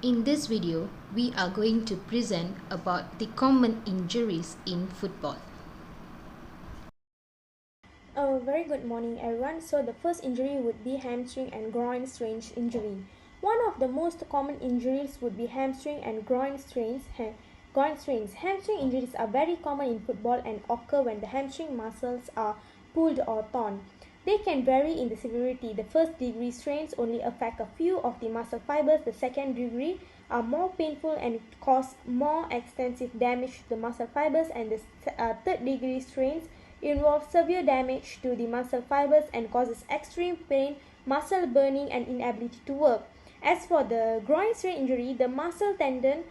In this video, we are going to present about the common injuries in football. Very good morning everyone. So the first injury would be hamstring and groin strains injury. One of the most common injuries would be hamstring and groin strains. Hamstring injuries are very common in football and occur when the hamstring muscles are pulled or torn. They can vary in the severity. The first degree strains only affect a few of the muscle fibers. The second degree are more painful and cause more extensive damage to the muscle fibers, and the third degree strains involves severe damage to the muscle fibers and causes extreme pain, muscle burning, and inability to work. As for the groin strain injury, the muscle tendon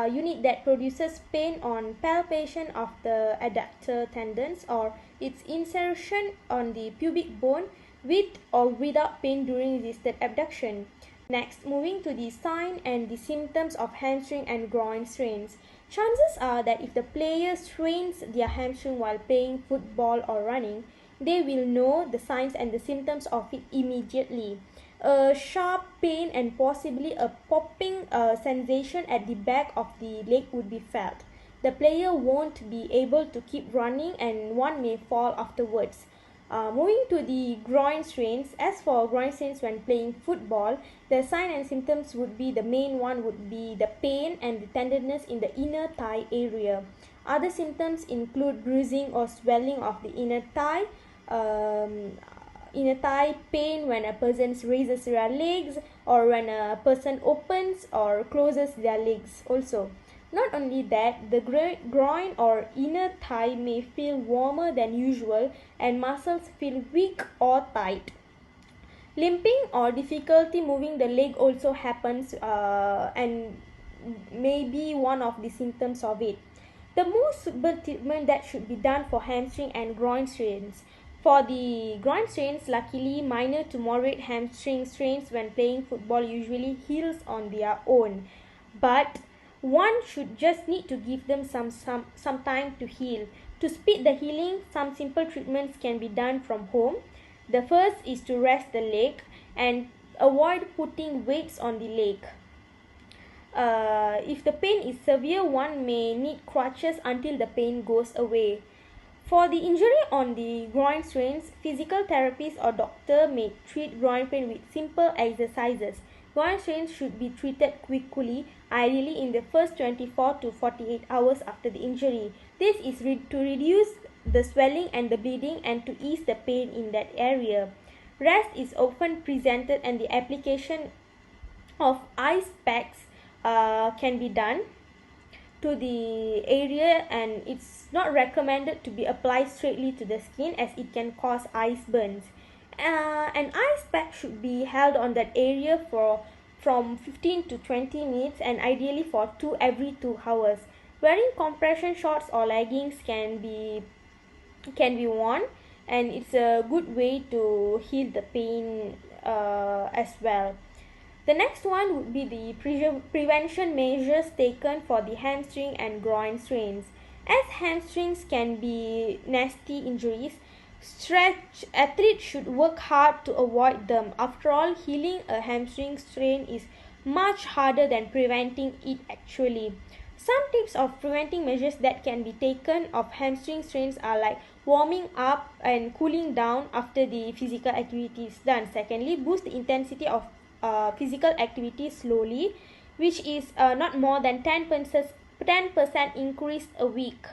unit that produces pain on palpation of the adductor tendons or its insertion on the pubic bone with or without pain during resisted abduction. Next, moving to the sign and the symptoms of hamstring and groin strains. Chances are that if the player strains their hamstring while playing football or running, they will know the signs and the symptoms of it immediately. A sharp pain and possibly a popping sensation at the back of the leg would be felt. The player won't be able to keep running and one may fall afterwards. Moving to the groin strains. As for groin strains when playing football, the sign and symptoms would be the main one would be the pain and the tenderness in the inner thigh area. Other symptoms include bruising or swelling of the inner thigh pain when a person raises their legs or when a person opens or closes their legs also. Not only that, the groin or inner thigh may feel warmer than usual and muscles feel weak or tight. Limping or difficulty moving the leg also happens and may be one of the symptoms of it. The most suitable treatment that should be done for hamstring and groin strains. For the groin strains, luckily minor to moderate hamstring strains when playing football usually heals on their own. But one should just need to give them some time to heal. To speed the healing, some simple treatments can be done from home. The first is to rest the leg and avoid putting weights on the leg. If the pain is severe, one may need crutches until the pain goes away. For the injury on the groin strains, physical therapist or doctor may treat groin pain with simple exercises. Groin strains should be treated quickly, ideally in the first 24 to 48 hours after the injury. This is to reduce the swelling and the bleeding and to ease the pain in that area. Rest is often presented and the application of ice packs can be done to the area, and it's not recommended to be applied straightly to the skin as it can cause ice burns. An ice pack should be held on that area for from 15 to 20 minutes and ideally for every 2 hours. Wearing compression shorts or leggings can be worn, and it's a good way to heal the pain as well. The next one would be the prevention measures taken for the hamstring and groin strains. As hamstrings can be nasty injuries, athletes should work hard to avoid them. After all, healing a hamstring strain is much harder than preventing it actually. Some tips of preventing measures that can be taken of hamstring strains are like warming up and cooling down after the physical activity is done. Secondly, boost the intensity of physical activity slowly, which is not more than 10% increase a week.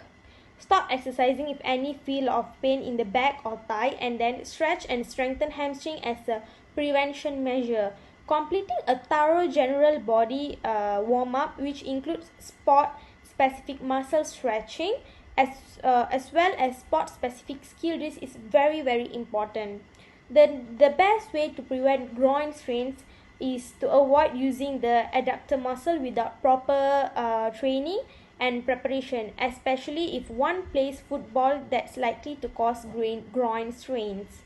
Stop exercising if any feel of pain in the back or thigh, and then stretch and strengthen hamstring as a prevention measure. Completing a thorough general body warm-up, which includes sport-specific muscle stretching as well as sport-specific skill drills, is very important. The best way to prevent groin strains is to avoid using the adductor muscle without proper training and preparation, especially if one plays football that's likely to cause groin strains.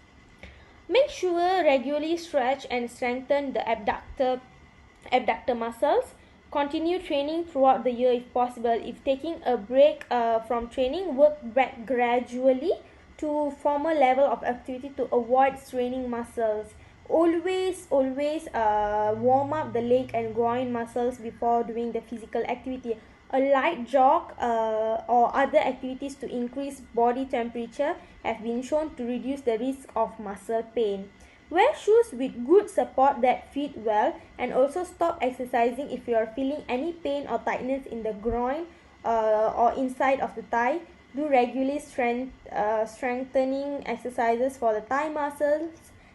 Make sure regularly stretch and strengthen the abductor muscles. Continue training throughout the year if possible. If taking a break from training, work back gradually to former level of activity to avoid straining muscles. Always warm up the leg and groin muscles before doing the physical activity. A light jog or other activities to increase body temperature have been shown to reduce the risk of muscle pain. Wear shoes with good support that fit well, and also stop exercising if you are feeling any pain or tightness in the groin or inside of the thigh. Do regularly strengthening exercises for the thigh muscles,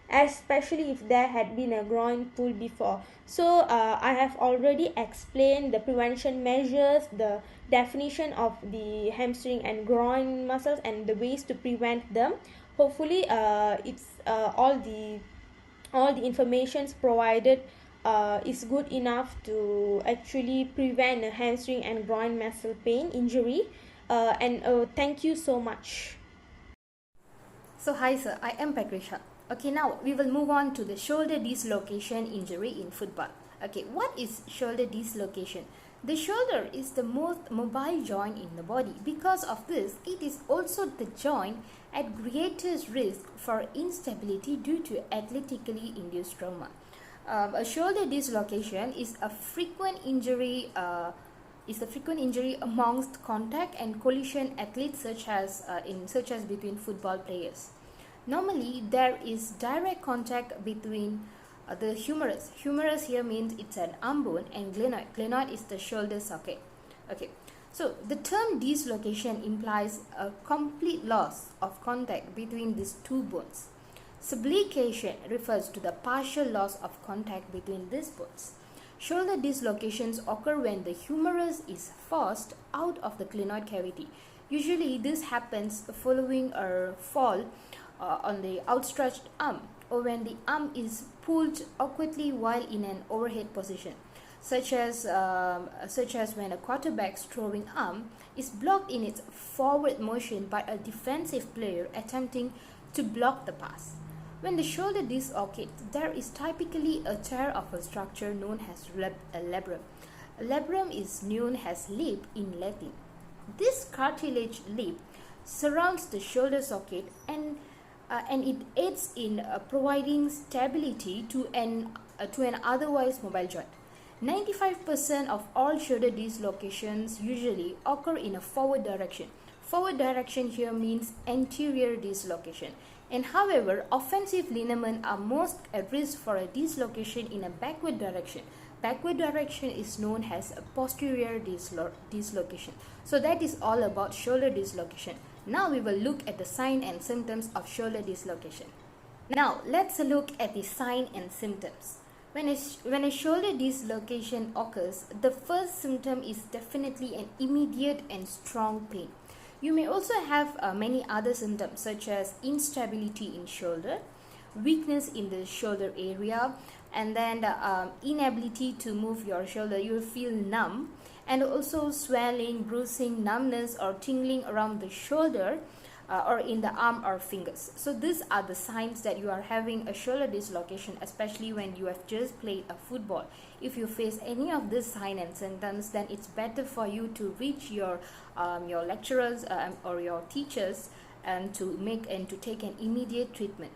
especially if there had been a groin pull before. So I have already explained the prevention measures, the definition of the hamstring and groin muscles, and the ways to prevent them. Hopefully it's all the informations provided is good enough to actually prevent a hamstring and groin muscle pain injury. And thank you so much. So hi sir, I am Patricia. Okay, now we will move on to the shoulder dislocation injury in football. Okay, what is shoulder dislocation? The shoulder is the most mobile joint in the body. Because of this, it is also the joint at greatest risk for instability due to athletically induced trauma. A shoulder dislocation is a frequent injury amongst contact and collision athletes, such as between football players. Normally, there is direct contact between the humerus. Humerus here means it's an arm bone, and glenoid. Glenoid is the shoulder socket. Okay, so the term dislocation implies a complete loss of contact between these two bones. Subluxation refers to the partial loss of contact between these bones. Shoulder dislocations occur when the humerus is forced out of the glenoid cavity. Usually, this happens following a fall on the outstretched arm, or when the arm is pulled awkwardly while in an overhead position, such as when a quarterback's throwing arm is blocked in its forward motion by a defensive player attempting to block the pass. When the shoulder dislocates, there is typically a tear of a structure known as a labrum. A labrum is known as lip in Latin. This cartilage lip surrounds the shoulder socket, and it aids in providing stability to an otherwise mobile joint. 95% of all shoulder dislocations usually occur in a forward direction. Forward direction here means anterior dislocation. And however, offensive linemen are most at risk for a dislocation in a backward direction. Backward direction is known as a posterior dislocation. So that is all about shoulder dislocation. Now we will look at the sign and symptoms of shoulder dislocation. Now let's look at the sign and symptoms. When a shoulder dislocation occurs, the first symptom is definitely an immediate and strong pain. You may also have many other symptoms, such as instability in shoulder, weakness in the shoulder area, and then inability to move your shoulder. You will feel numb, and also swelling, bruising, numbness, or tingling around the shoulder or in the arm or fingers. So these are the signs that you are having a shoulder dislocation, especially when you have just played a football. If you face any of these signs and symptoms, then it's better for you to reach your lecturers or your teachers and to take an immediate treatment.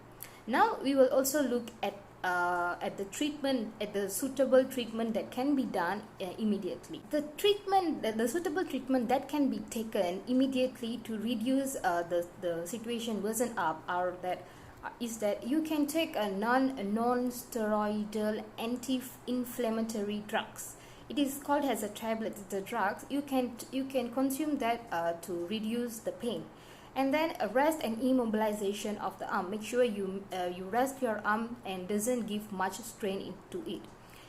Now we will also look at the suitable treatment that can be done immediately. The suitable treatment that can be taken immediately to reduce the situation worsen up is that you can take a non-steroidal anti-inflammatory drugs. It is called as a tablet. The drugs you can consume that to reduce the pain. And then rest and immobilization of the arm. Make sure you rest your arm and doesn't give much strain into it.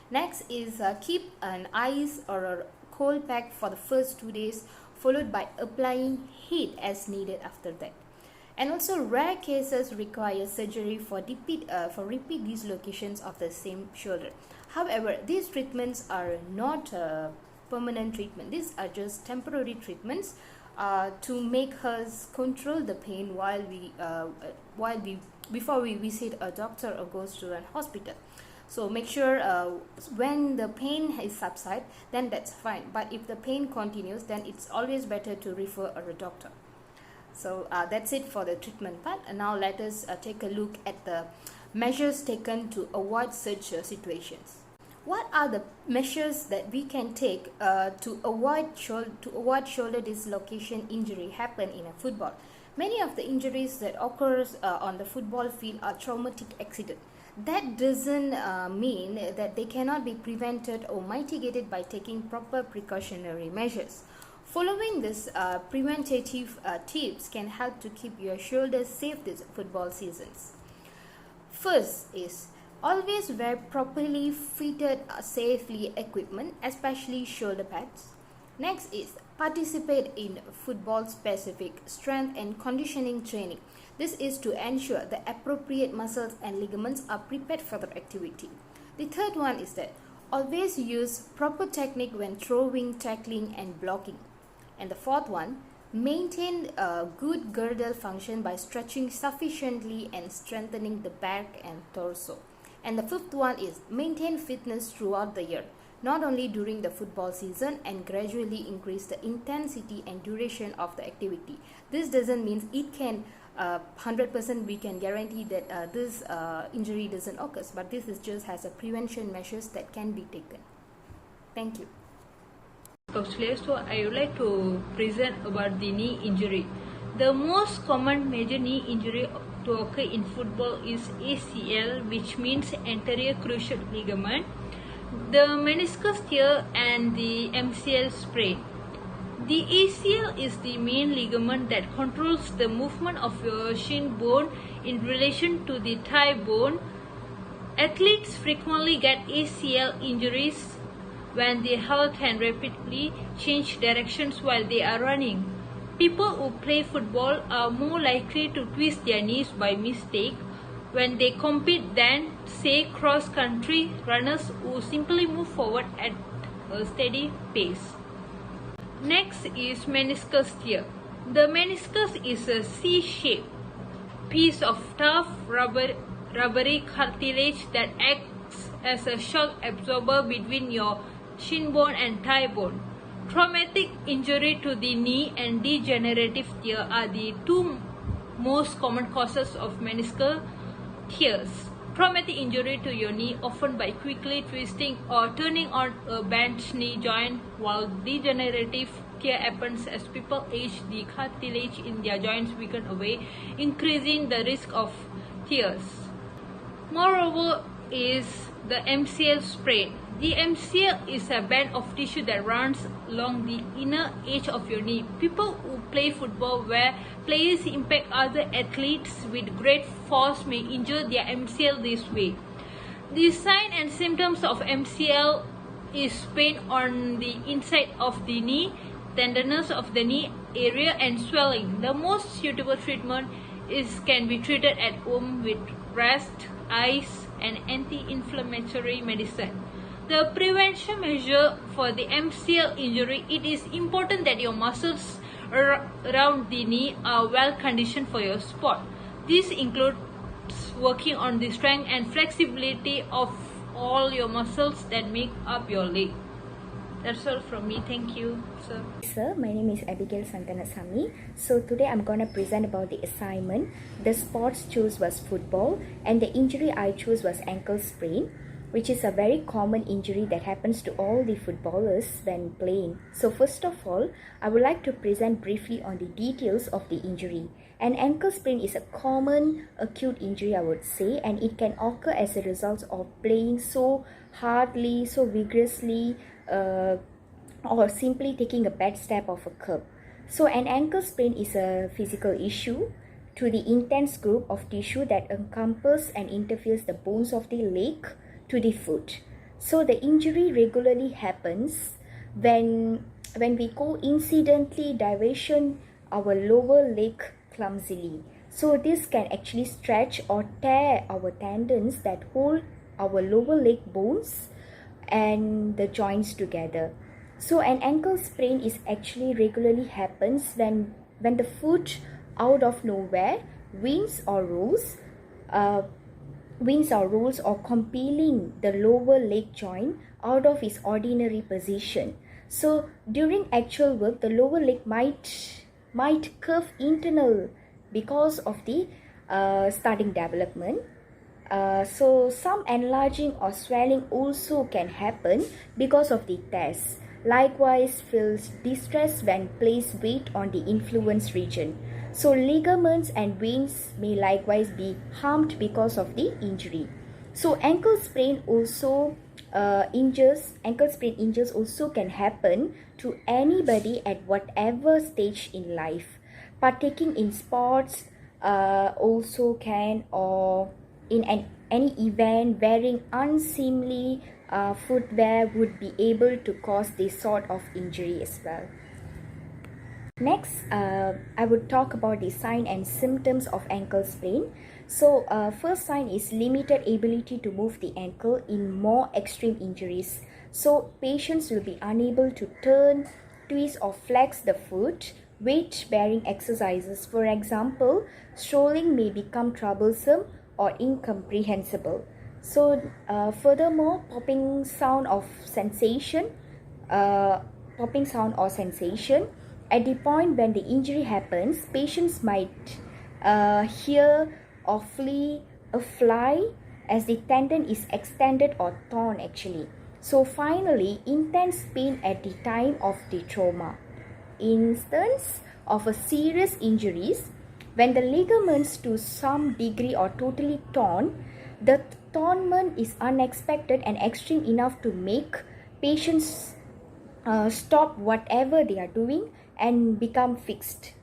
Next is keep an ice or a cold pack for the first 2 days, followed by applying heat as needed after that. And also, rare cases require surgery for repeat dislocations of the same shoulder. However, these treatments are not permanent treatment. These are just temporary treatments to make us control the pain before we visit a doctor or goes to an hospital. So make sure when the pain is subside, then that's fine. But if the pain continues, then it's always better to refer a doctor. So that's it for the treatment part. And now let us take a look at the measures taken to avoid such situations. What are the measures that we can take to avoid shoulder dislocation injury happen in a football? Many of the injuries that occurs on the football field are traumatic accident. That doesn't mean that they cannot be prevented or mitigated by taking proper precautionary measures. Following this preventative tips can help to keep your shoulders safe this football seasons. First is always wear properly fitted safely equipment, especially shoulder pads. Next is participate in football specific strength and conditioning training. This is to ensure the appropriate muscles and ligaments are prepared for the activity. The third one is that always use proper technique when throwing, tackling and blocking. And the fourth one, maintain a good girdle function by stretching sufficiently and strengthening the back and torso. And the fifth one is maintain fitness throughout the year, not only during the football season, and gradually increase the intensity and duration of the activity. This doesn't mean it can 100% we can guarantee that this injury doesn't occur, but this is just as a prevention measures that can be taken. Thank you. Kausalya, so I would like to present about the knee injury. The most common major knee injury to occur in football is ACL, which means anterior cruciate ligament, the meniscus tear and the MCL sprain. The ACL is the main ligament that controls the movement of your shin bone in relation to the thigh bone. Athletes frequently get ACL injuries when they halt and rapidly change directions while they are running. People who play football are more likely to twist their knees by mistake when they compete than, say, cross-country runners who simply move forward at a steady pace. Next is meniscus tear. The meniscus is a C-shaped piece of tough rubbery cartilage that acts as a shock absorber between your shin bone and thigh bone. Traumatic injury to the knee and degenerative tear are the two most common causes of meniscal tears. Traumatic injury to your knee, often by quickly twisting or turning on a bent knee joint, while degenerative tear happens as people age, the cartilage in their joints weaken away, increasing the risk of tears. Moreover is the MCL sprain. The MCL is a band of tissue that runs along the inner edge of your knee. People who play football where players impact other athletes with great force may injure their MCL this way. The sign and symptoms of MCL is pain on the inside of the knee, tenderness of the knee area and swelling. The most suitable treatment can be treated at home with rest, ice and anti-inflammatory medicine. The prevention measure for the MCL injury, it is important that your muscles around the knee are well conditioned for your sport. This includes working on the strength and flexibility of all your muscles that make up your leg. That's all from me. Thank you, sir. Sir, my name is Abigail Santanasamy. So today I'm going to present about the assignment. The sports chose was football and the injury I chose was ankle sprain, which is a very common injury that happens to all the footballers when playing. So first of all, I would like to present briefly on the details of the injury. An ankle sprain is a common acute injury, I would say, and it can occur as a result of playing so hardly, so vigorously, or simply taking a bad step off a curb. So an ankle sprain is a physical issue to the intense group of tissue that encompasses and interferes the bones of the leg to the foot. So the injury regularly happens when we coincidentally diversion our lower leg clumsily. So this can actually stretch or tear our tendons that hold our lower leg bones and the joints together. So an ankle sprain is actually regularly happens when the foot out of nowhere wins or rolls or compelling the lower leg joint out of its ordinary position. So during actual work, the lower leg might curve internal because of the starting development. so some enlarging or swelling also can happen because of the tears. Likewise, feels distress when place weight on the influenced region. So ligaments and veins may likewise be harmed because of the injury. So ankle sprain also ankle sprain injuries also can happen to anybody at whatever stage in life. Partaking in sports also can, or in any event wearing unseemly footwear would be able to cause this sort of injury as well. Next, I would talk about the sign and symptoms of ankle sprain. So, first sign is limited ability to move the ankle in more extreme injuries. So, patients will be unable to turn, twist or flex the foot. Weight-bearing exercises, for example, strolling may become troublesome or incomprehensible. So, furthermore, popping sound or sensation at the point when the injury happens, patients might hear or flee a fly as the tendon is extended or torn actually. So finally, intense pain at the time of the trauma. Instance of a serious injuries, when the ligaments to some degree are totally torn, the torment is unexpected and extreme enough to make patients stop whatever they are doing and become fixed.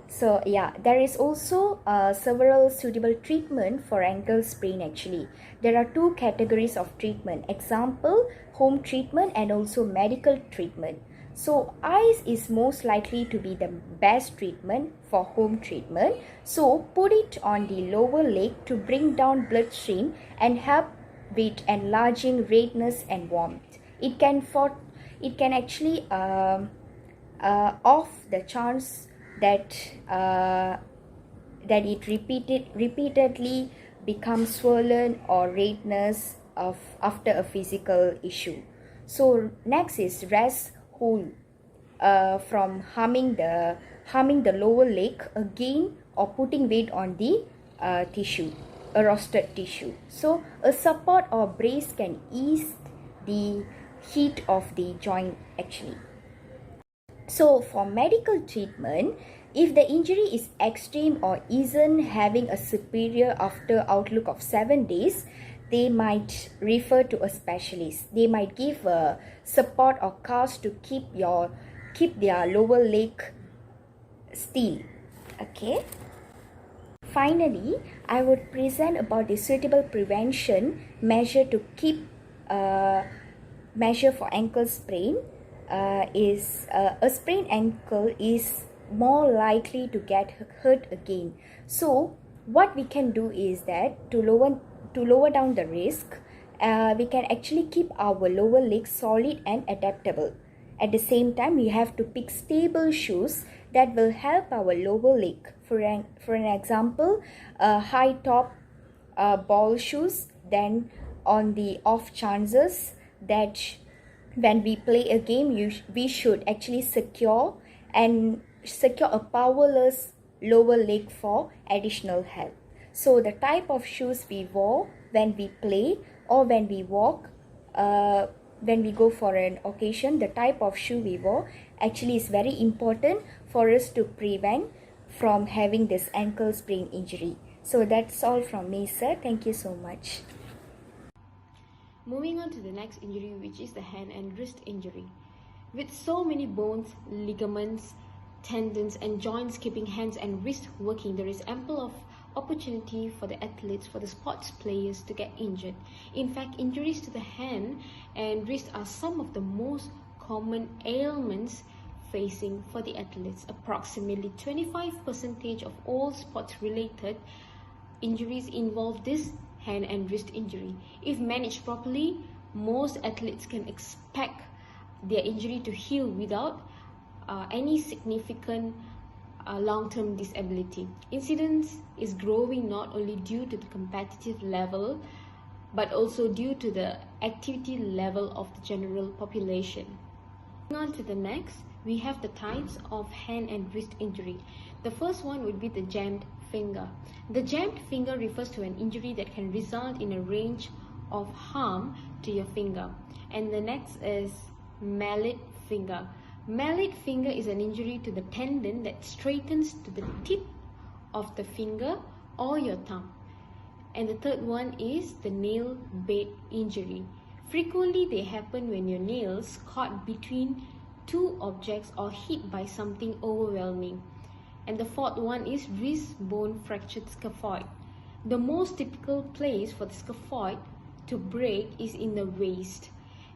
So yeah, there is also several suitable treatment for ankle sprain actually. There are two categories of treatment. Example, home treatment and also medical treatment. So ice is most likely to be the best treatment for home treatment. So put it on the lower leg to bring down bloodstream and help with enlarging redness and warmth. It can actually off the chance that it repeatedly becomes swollen or redness after a physical issue. So next is rest hold from harming the lower leg again, or putting weight on the tissue, a roasted tissue. So a support or brace can ease the heat of the joint actually. So for medical treatment, if the injury is extreme or isn't having a superior after outlook of 7 days, they might refer to a specialist. They might give a support or cast to keep their lower leg still. Okay. Finally, I would present about the suitable prevention measure to keep measure for ankle sprain. Is a sprained ankle is more likely to get hurt again. So what we can do is that to lower down the risk, we can actually keep our lower leg solid and adaptable. At the same time, we have to pick stable shoes that will help our lower leg. For an example, high top ball shoes. Then on the off chances that when we play a game, we should actually secure a powerless lower leg for additional help. So the type of shoes we wore when we play or when we walk, when we go for an occasion, the type of shoe we wore actually is very important for us to prevent from having this ankle sprain injury. So that's all from me, sir. Thank you so much. Moving on to the next injury, which is the hand and wrist injury. With so many bones, ligaments, tendons and joints keeping hands and wrists working, there is ample of opportunity for the athletes, for the sports players to get injured. In fact, injuries to the hand and wrist are some of the most common ailments facing for the athletes. Approximately 25% of all sports-related injuries involve this hand and wrist injury. If managed properly, most athletes can expect their injury to heal without any significant long-term disability. Incidence is growing not only due to the competitive level, but also due to the activity level of the general population. Moving on to the next, we have the types of hand and wrist injury. The first one would be the jammed finger. The jammed finger refers to an injury that can result in a range of harm to your finger. And the next is mallet finger. Mallet finger is an injury to the tendon that straightens to the tip of the finger or your thumb. And the third one is the nail bed injury. Frequently they happen when your nails caught between two objects or hit by something overwhelming. And the fourth one is wrist bone fractured scaphoid. The most typical place for the scaphoid to break is in the waist.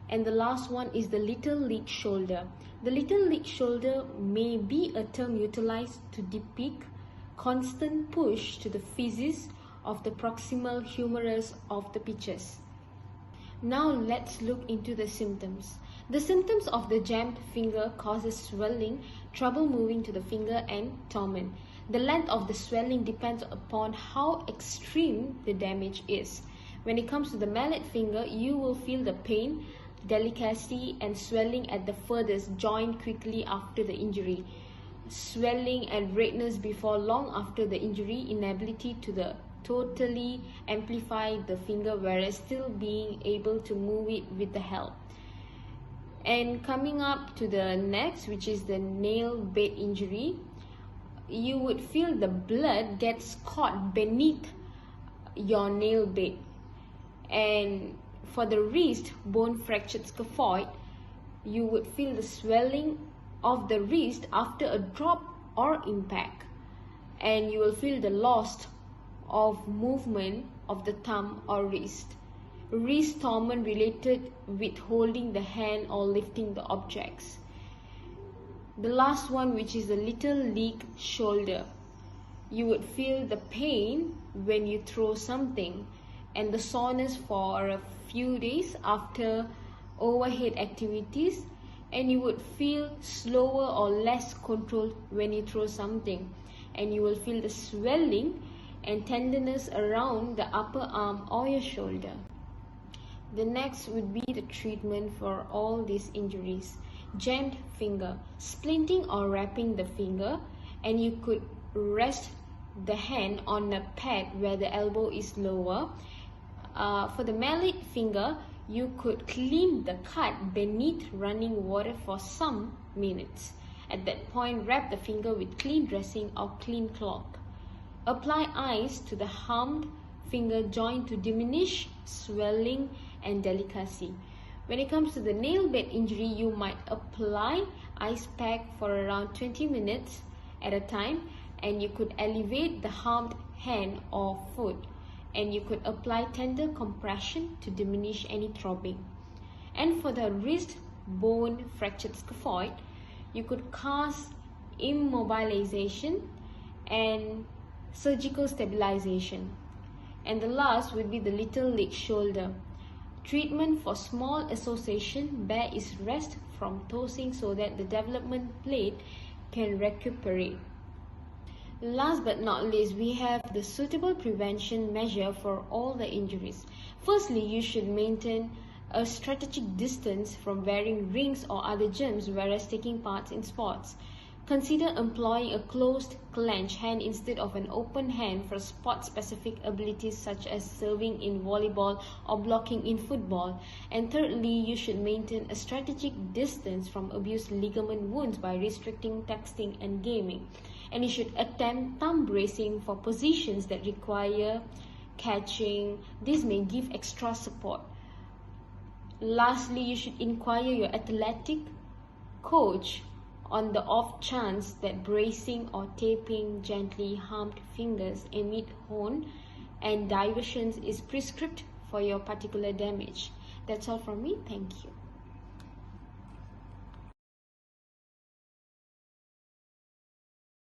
And the last one is the little league shoulder. The little league shoulder may be a term utilized to depict constant push to the physis of the proximal humerus of the pitches. Now let's look into the symptoms. The symptoms of the jammed finger causes swelling, trouble moving to the finger, and torment. The length of the swelling depends upon how extreme the damage is. When it comes to the mallet finger, you will feel the pain, delicacy, and swelling at the furthest joint quickly after the injury. Swelling and redness before long after the injury, inability to totally amplify the finger whereas still being able to move it with the help. And coming up to the next, which is the nail bed injury, you would feel the blood gets caught beneath your nail bed. And for the wrist bone fractured scaphoid, you would feel the swelling of the wrist after a drop or impact, and you will feel the loss of movement of the thumb or wrist. Wrist torment related with holding the hand or lifting the objects. The last one, which is the little league shoulder, you would feel the pain when you throw something and the soreness for a few days after overhead activities, and you would feel slower or less control when you throw something, and you will feel the swelling and tenderness around the upper arm or your shoulder. The next would be the treatment for all these injuries. Jammed finger, splinting or wrapping the finger, and you could rest the hand on a pad where the elbow is lower. For the mallet finger, you could clean the cut beneath running water for some minutes. At that point, wrap the finger with clean dressing or clean cloth. Apply ice to the harmed finger joint to diminish swelling and delicacy. When it comes to the nail bed injury, you might apply ice pack for around 20 minutes at a time, and you could elevate the harmed hand or foot, and you could apply tender compression to diminish any throbbing. And for the wrist bone fractured scaphoid, you could cast immobilization and surgical stabilization. And the last would be the little league shoulder. Treatment for small association bear is rest from tossing so that the development plate can recuperate. Last but not least, we have the suitable prevention measure for all the injuries. Firstly, you should maintain a strategic distance from wearing rings or other gyms whereas taking part in sports. Consider employing a closed clenched hand instead of an open hand for sport-specific abilities such as serving in volleyball or blocking in football. And thirdly, you should maintain a strategic distance from abused ligament wounds by restricting texting and gaming. And you should attempt thumb bracing for positions that require catching. This may give extra support. Lastly, you should inquire your athletic coach on the off chance that bracing or taping gently harmed fingers amid horn and diversions is prescribed for your particular damage. That's all from me. Thank you.